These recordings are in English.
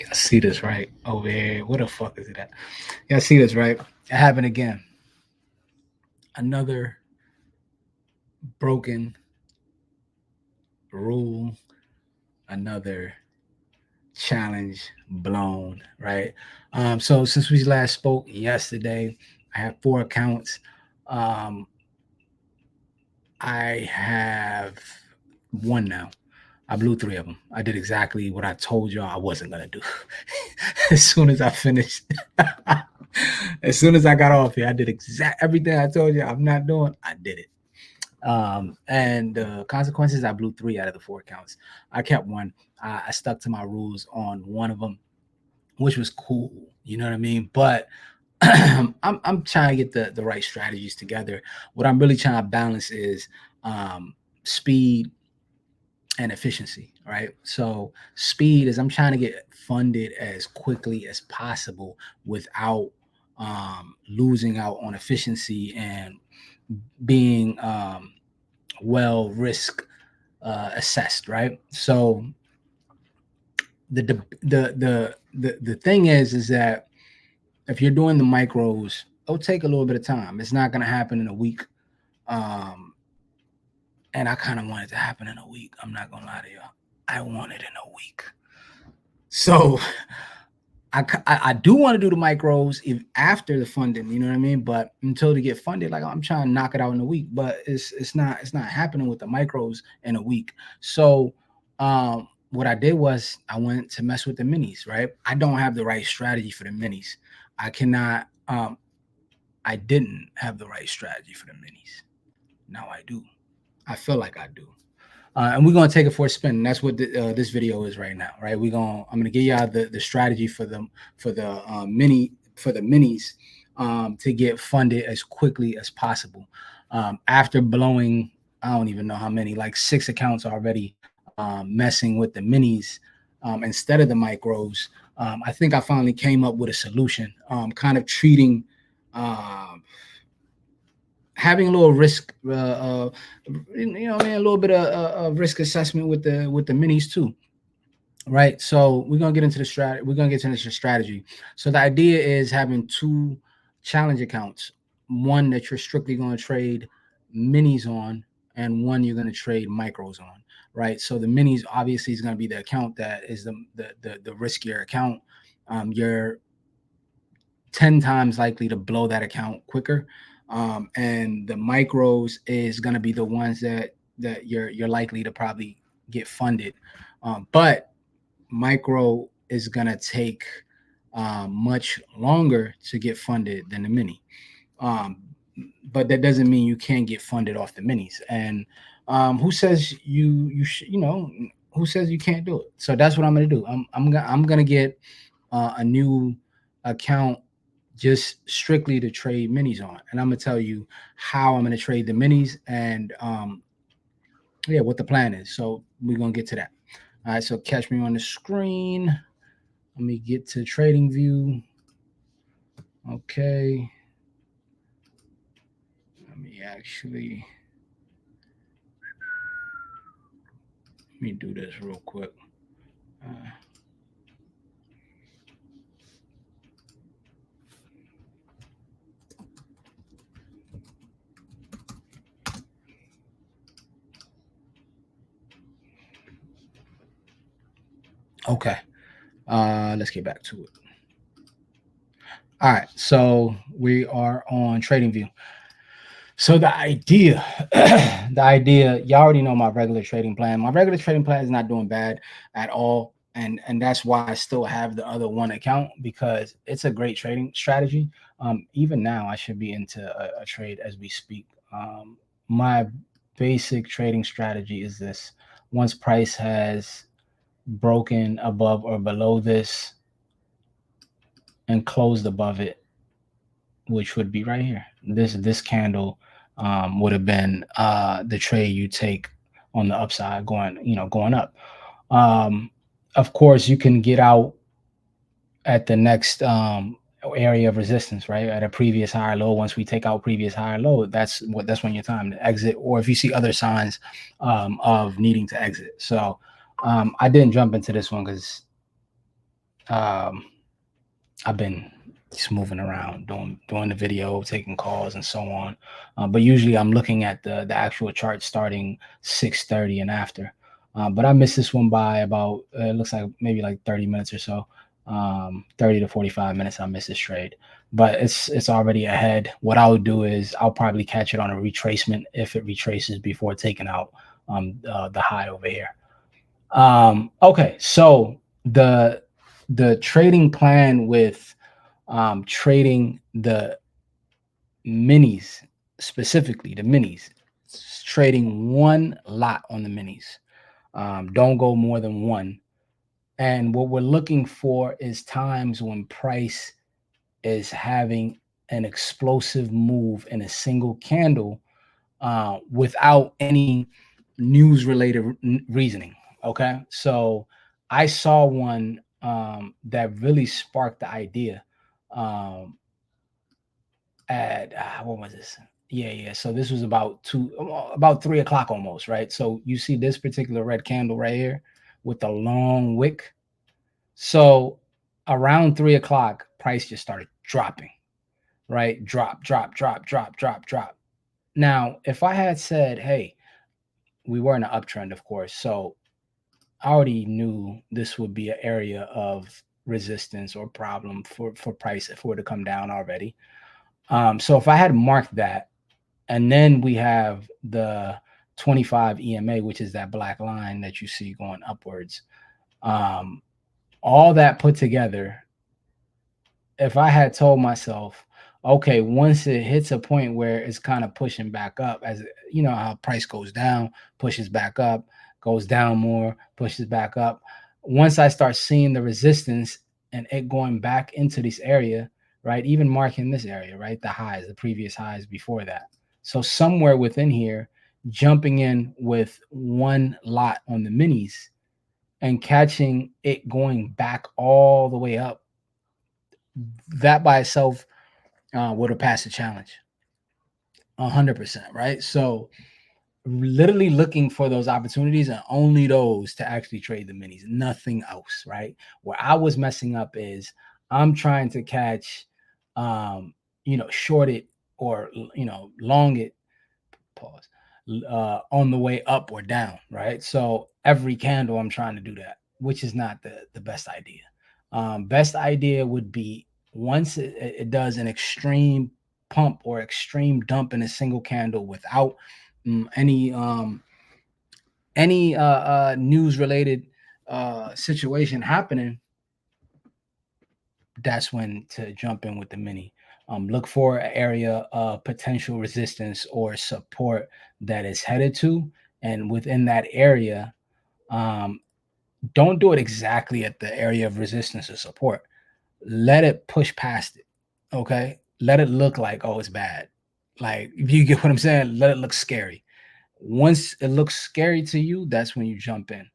I see this right over here. What the fuck is it at? Yeah, I see this right. It happened again. Another broken rule, another challenge blown, right? So since we last spoke yesterday, I have 4 accounts. Um, I have one now. I blew 3 of them. I did exactly what I told y'all I wasn't gonna do. As soon as I finished, as soon as I got off here, I did exact everything I told you I'm not doing. I did it. And consequences, I blew 3 out of the 4 accounts. I kept one. I stuck to my rules on one of them, which was cool. You know what I mean? But I'm trying to get the right strategies together. What I'm really trying to balance is um, speed and efficiency, right? So speed is I'm trying to get funded as quickly as possible without losing out on efficiency and being well risk assessed, right? So the the the thing is that if you're doing the micros, it'll take a little bit of time. It's not going to happen in a week. Um, and I kind of want it to happen in a week. I'm not going to lie to you. I want it in a week. So I do want to do the micros if after the funding, you know what I mean? But until they get funded, like I'm trying to knock it out in a week, but it's not happening with the micros in a week. So what I did was I went to mess with the minis, right? I don't have the right strategy for the minis. I cannot I didn't have the right strategy for the minis. Now I do. I feel like I do. And we're gonna take it for a spin. And that's what this video is right now, right? I'm gonna give y'all the strategy for them for the minis to get funded as quickly as possible. After blowing, I don't even know how many, like 6 accounts already, messing with the minis instead of the micros. I think I finally came up with a solution. Kind of treating. Having a little risk, you know, I mean, a little bit of risk assessment with the minis too, right? So we're gonna get into the strategy. We're gonna get into the strategy. So the idea is having 2 challenge accounts, one that you're strictly going to trade minis on, and one you're going to trade micros on, right? So the minis obviously is going to be the account that is the riskier account. You're 10 times likely to blow that account quicker. And the micros is going to be the ones that you're likely to probably get funded. But micro is going to take much longer to get funded than the mini. Um, but that doesn't mean you can't get funded off the minis. And who says you know, who says you can't do it? So that's what I'm gonna do. I'm gonna get a new account just strictly to trade minis on, and I'm gonna tell you how I'm gonna trade the minis and yeah, what the plan is. So we're gonna get to that. All right, so catch me on the screen. Let me get to trading view. Okay. Let me actually let me do this real quick. Uh, okay. Let's get back to it. All right. So we are on trading view. So the idea, the idea, y'all already know my regular trading plan. My regular trading plan is not doing bad at all. And that's why I still have the other one account because it's a great trading strategy. Even now, I should be into a trade as we speak. My basic trading strategy is this: once price has broken above or below this and closed above it, which would be right here. This candle would have been the trade you take on the upside going up. Um, of course, you can get out at the next area of resistance, right? At a previous higher low. Once we take out previous higher low, that's when your time to exit, or if you see other signs of needing to exit. So I didn't jump into this one because Um, I've been just moving around, doing the video, taking calls, and so on. But usually, I'm looking at the actual chart starting 6:30 and after. But I missed this one by about it looks like maybe like 30 minutes or so. 30 to 45 minutes. I missed this trade, but it's already ahead. What I'll do is I'll probably catch it on a retracement if it retraces before taking out the high over here. Okay, so the trading plan with trading the minis, specifically the minis, trading one lot on the minis. Don't go more than one. And what we're looking for is times when price is having an explosive move in a single candle without any news related reasoning. Okay. So I saw one that really sparked the idea at what was this? Yeah. So this was about 3 o'clock almost, right? So you see this particular red candle right here with the long wick. So around 3 o'clock, price just started dropping, right? Drop, drop, drop, drop, drop, drop. Now, if I had said, hey, we were in an uptrend, of course. So I already knew this would be an area of resistance or problem for price for it to come down already. So if I had marked that, and then we have the 25 EMA, which is that black line that you see going upwards. Um, all that put together, if I had told myself, okay, once it hits a point where it's kind of pushing back up, as you know how price goes down, pushes back up, goes down more, pushes back up. Once I start seeing the resistance and it going back into this area, right? Even marking this area, right? The highs, the previous highs before that. So somewhere within here, jumping in with one lot on the minis and catching it going back all the way up, that by itself would have passed the challenge 100%, right? So literally looking for those opportunities and only those to actually trade the minis, nothing else, right? Where I was messing up is I'm trying to catch, short it or, long it, pause, on the way up or down, right? So every candle I'm trying to do that, which is not the best idea. Best idea would be once it does an extreme pump or extreme dump in a single candle without any news related situation happening, that's when to jump in with the mini. Look for an area of potential resistance or support that is headed to, and within that area, um, don't do it exactly at the area of resistance or support. Let it push past it. Okay, let it look like, oh, it's bad. Like, if you get what I'm saying, let it look scary. Once it looks scary to you, that's when you jump in.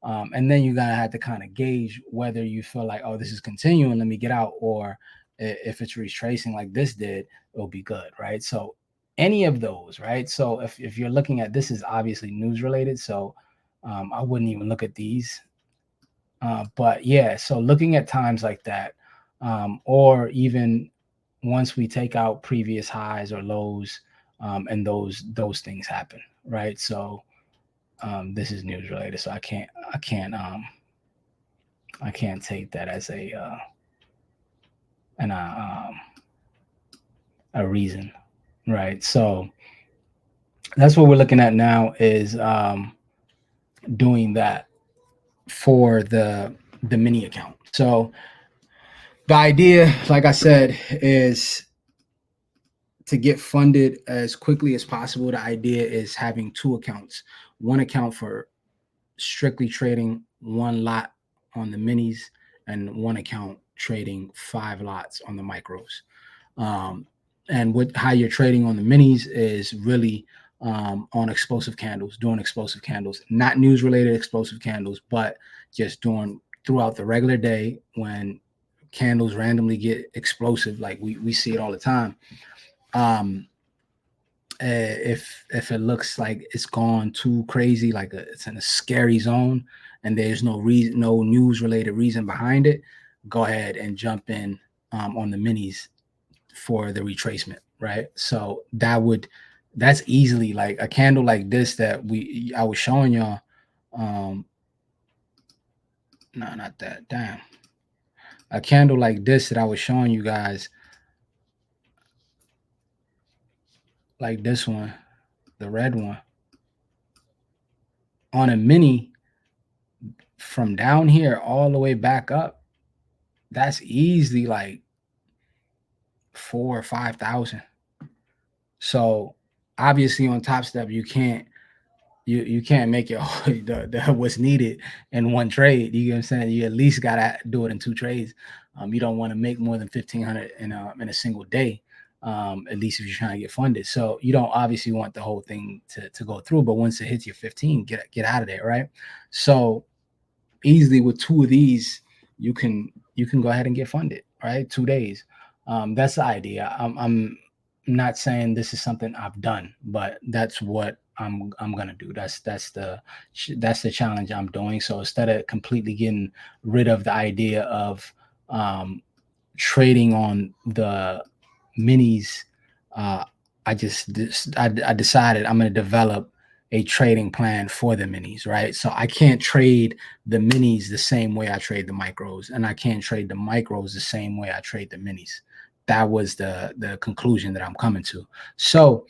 And then you're gonna have to kind of gauge whether you feel like, oh, this is continuing, let me get out, or if it's retracing like this did, it'll be good, right? So any of those, right? So if you're looking at this is obviously news related, so I wouldn't even look at these. But yeah, so looking at times like that, or even once we take out previous highs or lows, and those things happen, right? So this is news related, so I can't take that as an a reason, right? So that's what we're looking at now is doing that for the mini account. So the idea, like I said, is to get funded as quickly as possible. The idea is having two accounts, one account for strictly trading one lot on the minis and one account trading 5 lots on the micros. Um, and what how you're trading on the minis is really on explosive candles, doing explosive candles, not news related explosive candles, but just doing throughout the regular day when candles randomly get explosive, like we see it all the time. Um, if it looks like it's gone too crazy, like it's in a scary zone, and there's no reason, no news related reason behind it, go ahead and jump in on the minis for the retracement, right? So that's easily like a candle like this that I was showing y'all. No, not that. Damn. A candle like this that I was showing you guys, like this one, the red one, on a mini from down here all the way back up, that's easily like 4 or 5 thousand. So obviously on TopStep, you can't make it what's needed in one trade. You know what I'm saying? You at least gotta do it in 2 trades. You don't want to make more than 1,500 in a single day. At least if you're trying to get funded. So you don't obviously want the whole thing to go through, but once it hits your 15, get out of there, right? So easily with 2 of these, you can go ahead and get funded, right? 2 days. That's the idea. I'm not saying this is something I've done, but that's what I'm gonna do. That's the challenge I'm doing. So instead of completely getting rid of the idea of um, trading on the minis, uh, I decided I'm going to develop a trading plan for the minis, right? So I can't trade the minis the same way I trade the micros, and I can't trade the micros the same way I trade the minis. That was the conclusion that I'm coming to. So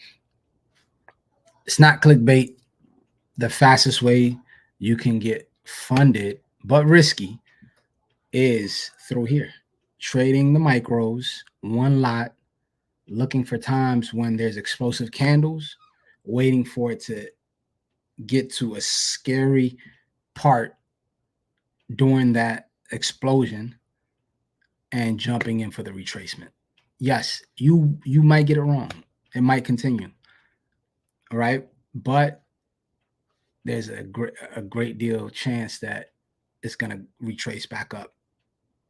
it's not clickbait. The fastest way you can get funded, but risky, is through here. Trading the micros, one lot, looking for times when there's explosive candles, waiting for it to get to a scary part during that explosion and jumping in for the retracement. Yes, you might get it wrong. It might continue. All right. But there's a great deal chance that it's gonna retrace back up.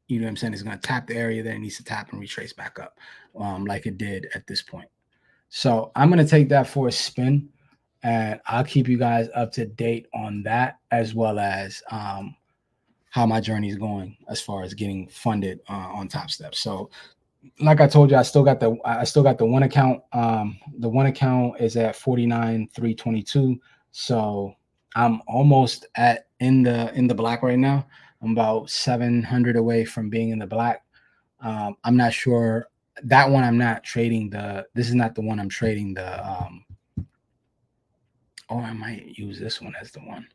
You know what I'm saying? It's gonna tap the area that it needs to tap and retrace back up, like it did at this point. So I'm gonna take that for a spin, and I'll keep you guys up to date on that, as well as how my journey is going as far as getting funded on TopStep. So, like I told you, I still got the one account. The one account is at 49,322. So I'm almost in the black right now. I'm about 700 away from being in the black. I'm not sure that one. I'm not trading this is not the one I'm trading oh, I might use this one as the one.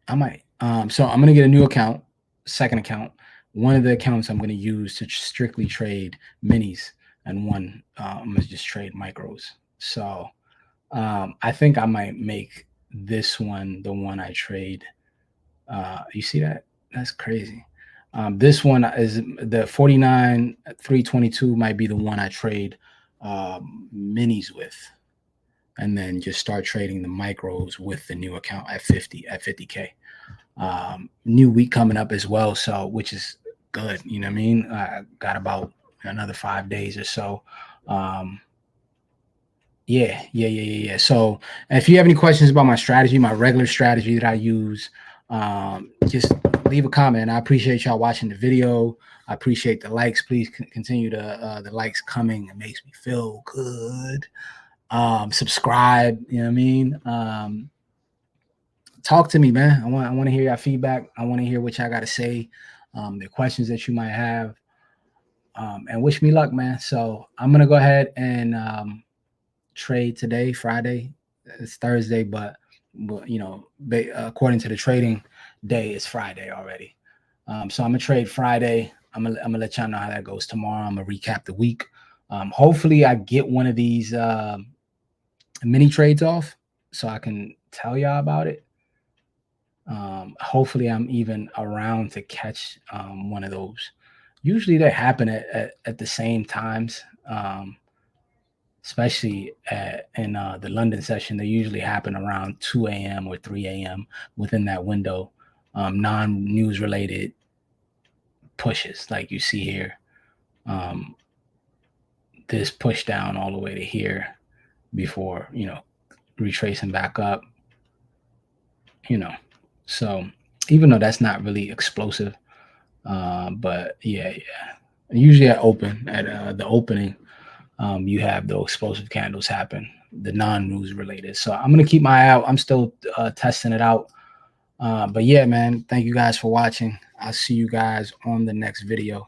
I might. So I'm gonna get a new account, second account. One of the accounts I'm gonna use to strictly trade minis, and one I'm gonna just trade micros. So I think I might make this one the one I trade. You see that? That's crazy. This one is the 49,322 might be the one I trade minis with, and then just start trading the micros with the new account at 50K. New week coming up as well, so which is good. You know what I mean? I got about another 5 days or so. Yeah. So if you have any questions about my strategy, my regular strategy that I use, just leave a comment. I appreciate y'all watching the video. I appreciate the likes. Please continue the likes coming. It makes me feel good. Subscribe. You know what I mean? Talk to me, man. I want to hear your feedback. I want to hear what y'all got to say, the questions that you might have, and wish me luck, man. So I'm gonna go ahead and trade today, Friday. It's Thursday, but according to the trading day, it's Friday already. So I'm gonna trade Friday. I'm gonna let y'all know how that goes tomorrow. I'm gonna recap the week. Hopefully, I get one of these mini trades off so I can tell y'all about it. Hopefully I'm even around to catch one of those. Usually they happen at the same times, especially in the London session. They usually happen around 2 a.m. or 3 a.m. within that window. Non-news related pushes like you see here. This push down all the way to here before, retracing back up, so even though that's not really explosive, But yeah. Usually at the opening, you have the explosive candles happen, the non-news related. So I'm gonna keep my eye out. I'm still testing it out. But yeah, man, thank you guys for watching. I'll see you guys on the next video.